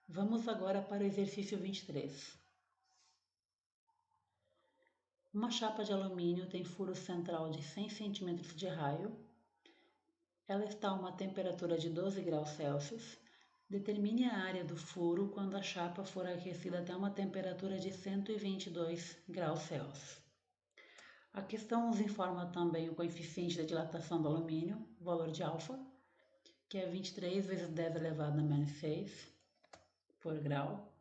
Vamos agora para o exercício 23. Uma chapa de alumínio tem furo central de 100 cm de raio. Ela está a uma temperatura de 12 graus Celsius. Determine a área do furo quando a chapa for aquecida até uma temperatura de 122 graus Celsius. A questão nos informa também o coeficiente da dilatação do alumínio, o valor de alfa, que é 23 vezes 10 elevado a menos 6 por grau.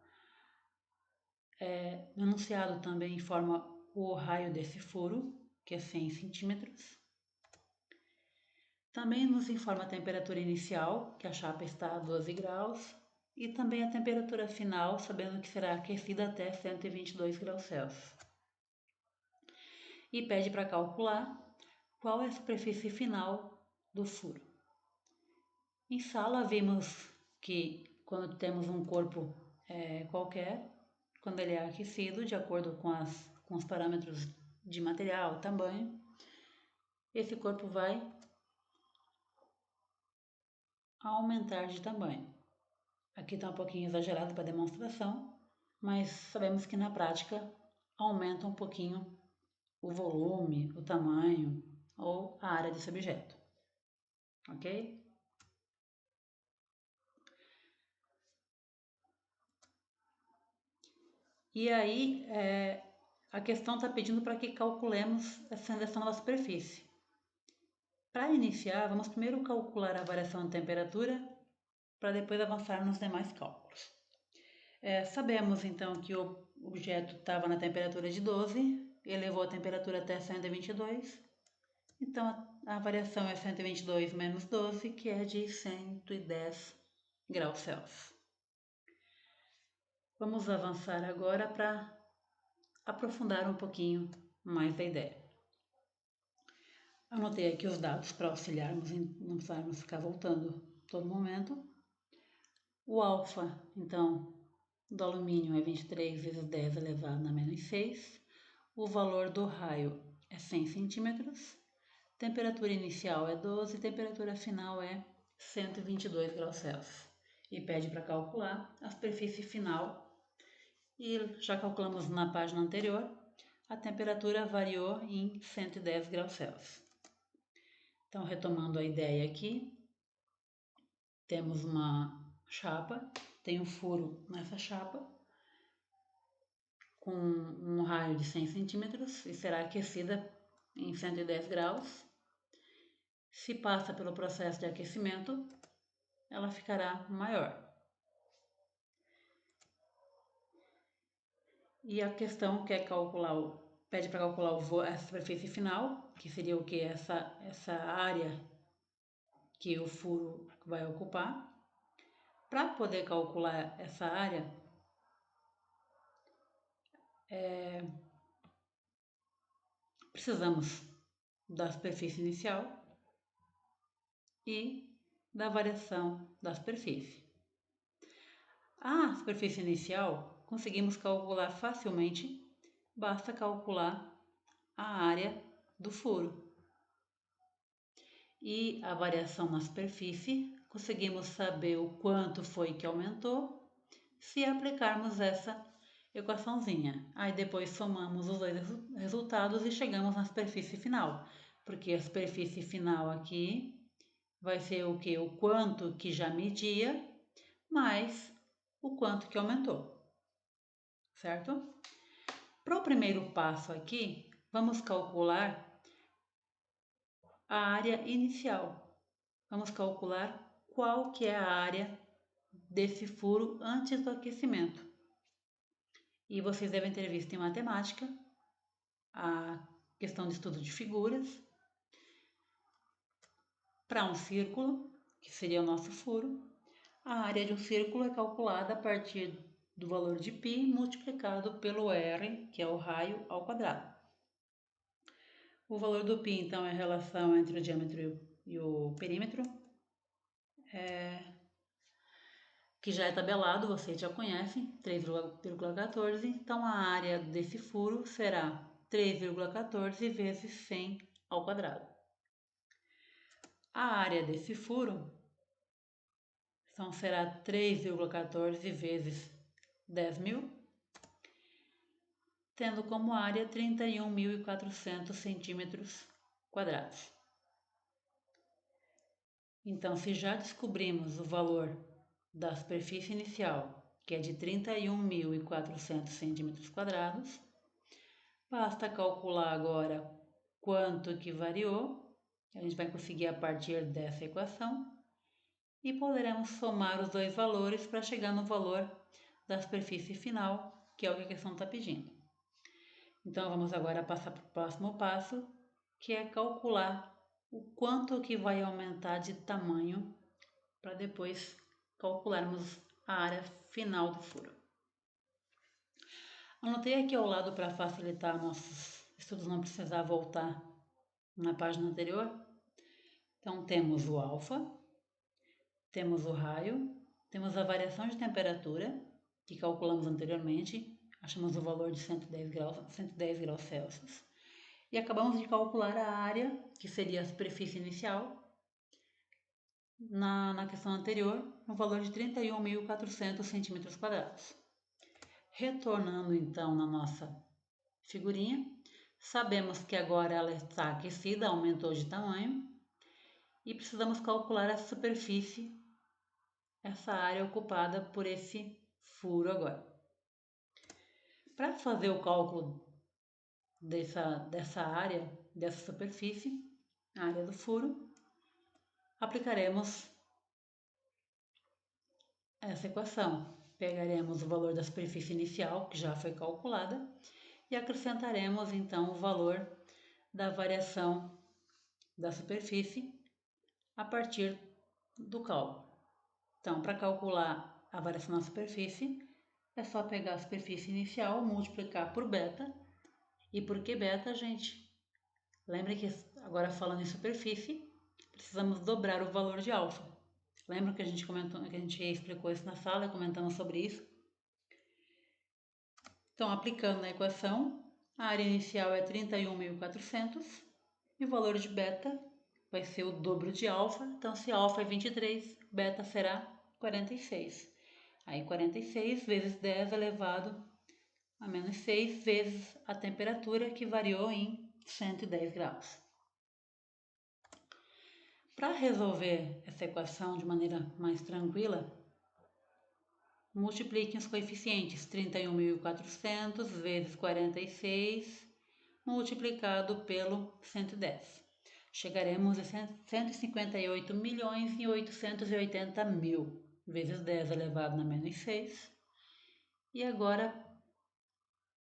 O enunciado também informa o raio desse furo, que é 100 centímetros. Também nos informa a temperatura inicial, que a chapa está a 12 graus, e também a temperatura final, sabendo que será aquecida até 122 graus Celsius. E pede para calcular qual é a superfície final do furo. Em sala, vimos que quando temos um corpo qualquer, quando ele é aquecido, de acordo com os parâmetros de material, tamanho, esse corpo vai aumentar de tamanho. Aqui está um pouquinho exagerado para demonstração, mas sabemos que na prática aumenta um pouquinho o volume, o tamanho ou a área desse objeto, ok? E aí a questão está pedindo para que calculemos essa nova superfície. Para iniciar, vamos primeiro calcular a variação de temperatura para depois avançar nos demais cálculos. Sabemos então que o objeto estava na temperatura de 12, elevou a temperatura até 122, então a variação é 122 menos 12, que é de 110 graus Celsius. Vamos avançar agora para aprofundar um pouquinho mais a ideia. Anotei aqui os dados para auxiliarmos e não precisarmos ficar voltando todo momento. O alfa, então, do alumínio é 23 vezes 10 elevado a menos 6. O valor do raio é 100 centímetros. Temperatura inicial é 12, temperatura final é 122 graus Celsius. E pede para calcular a superfície final. E já calculamos na página anterior, a temperatura variou em 110 graus Celsius. Então, retomando a ideia aqui, temos uma chapa, tem um furo nessa chapa, com um raio de 100 centímetros e será aquecida em 110 graus. Se passa pelo processo de aquecimento, ela ficará maior. E a questão quer calcular, pede para calcular a superfície final, que seria o que? Essa área que o furo vai ocupar. Para poder calcular essa área, precisamos da superfície inicial e da variação da superfície. A superfície inicial conseguimos calcular facilmente, basta calcular a área do furo. E a variação na superfície, conseguimos saber o quanto foi que aumentou se aplicarmos essa equaçãozinha. Aí depois somamos os dois resultados e chegamos na superfície final, porque a superfície final aqui vai ser o que? O quanto que já media, mais o quanto que aumentou, certo? Para o primeiro passo aqui, vamos calcular a área inicial. Vamos calcular qual que é a área desse furo antes do aquecimento. E vocês devem ter visto em matemática a questão de estudo de figuras. Para um círculo, que seria o nosso furo, a área de um círculo é calculada a partir do valor de π multiplicado pelo r, que é o raio, ao quadrado. O valor do π, então, é a relação entre o diâmetro e o perímetro, que já é tabelado, vocês já conhecem, 3,14. Então, a área desse furo será 3,14 vezes 100 ao quadrado. A área desse furo Então será 3,14 vezes 10.000, tendo como área 31.400 centímetros quadrados. Então, se já descobrimos o valor da superfície inicial, que é de 31.400 centímetros quadrados, basta calcular agora quanto que variou. A gente vai conseguir a partir dessa equação e poderemos somar os dois valores para chegar no valor da superfície final, que é o que a questão está pedindo. Então, vamos agora passar para o próximo passo, que é calcular o quanto que vai aumentar de tamanho para depois calcularmos a área final do furo. Anotei aqui ao lado para facilitar nossos estudos, não precisar voltar na página anterior. Então, temos o alfa, temos o raio, temos a variação de temperatura, que calculamos anteriormente, achamos o valor de 110 graus Celsius, e acabamos de calcular a área, que seria a superfície inicial, na questão anterior, no valor de 31.400 centímetros quadrados. Retornando então na nossa figurinha, sabemos que agora ela está aquecida, aumentou de tamanho, e precisamos calcular a superfície, essa área ocupada por esse furo agora. Para fazer o cálculo dessa área, dessa superfície, a área do furo, aplicaremos essa equação. Pegaremos o valor da superfície inicial, que já foi calculada, e acrescentaremos então o valor da variação da superfície a partir do cálculo. Então, para calcular a variação da superfície, é só pegar a superfície inicial, multiplicar por beta. E por que beta, gente? Lembre que agora falando em superfície, precisamos dobrar o valor de alfa. Lembra que a gente comentou, que a gente explicou isso na sala, comentamos sobre isso? Então, aplicando a equação, a área inicial é 31.400 e o valor de beta vai ser o dobro de alfa. Então, se alfa é 23, beta será 46. Aí 46 vezes 10 elevado a menos 6 vezes a temperatura, que variou em 110 graus. Para resolver essa equação de maneira mais tranquila, multipliquem os coeficientes 31.400 vezes 46 multiplicado pelo 110. Chegaremos a 158.880.000 vezes 10 elevado a menos 6. E agora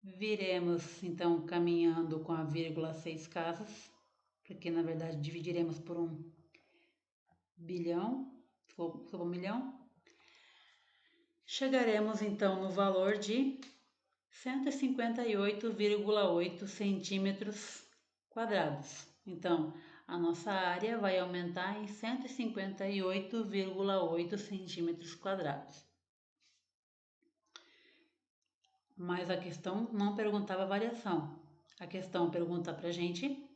viremos então caminhando com a vírgula 6 casas, porque na verdade dividiremos por 1 bilhão, sobre 1 milhão. Chegaremos então no valor de 158,8 centímetros quadrados. Então, a nossa área vai aumentar em 158,8 centímetros quadrados. Mas a questão não perguntava variação. A questão pergunta para a gente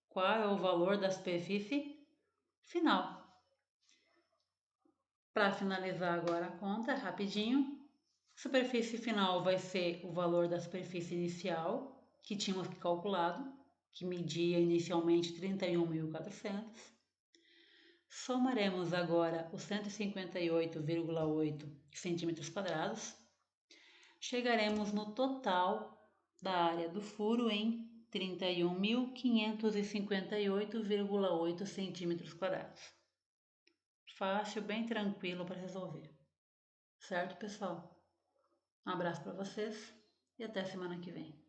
qual é o valor da superfície final. Para finalizar agora a conta, rapidinho, superfície final vai ser o valor da superfície inicial, que tínhamos calculado, que media inicialmente 31.400. Somaremos agora os 158,8 centímetros quadrados. Chegaremos no total da área do furo em 31.558,8 centímetros quadrados. Fácil, bem tranquilo para resolver. Certo, pessoal? Um abraço para vocês e até semana que vem.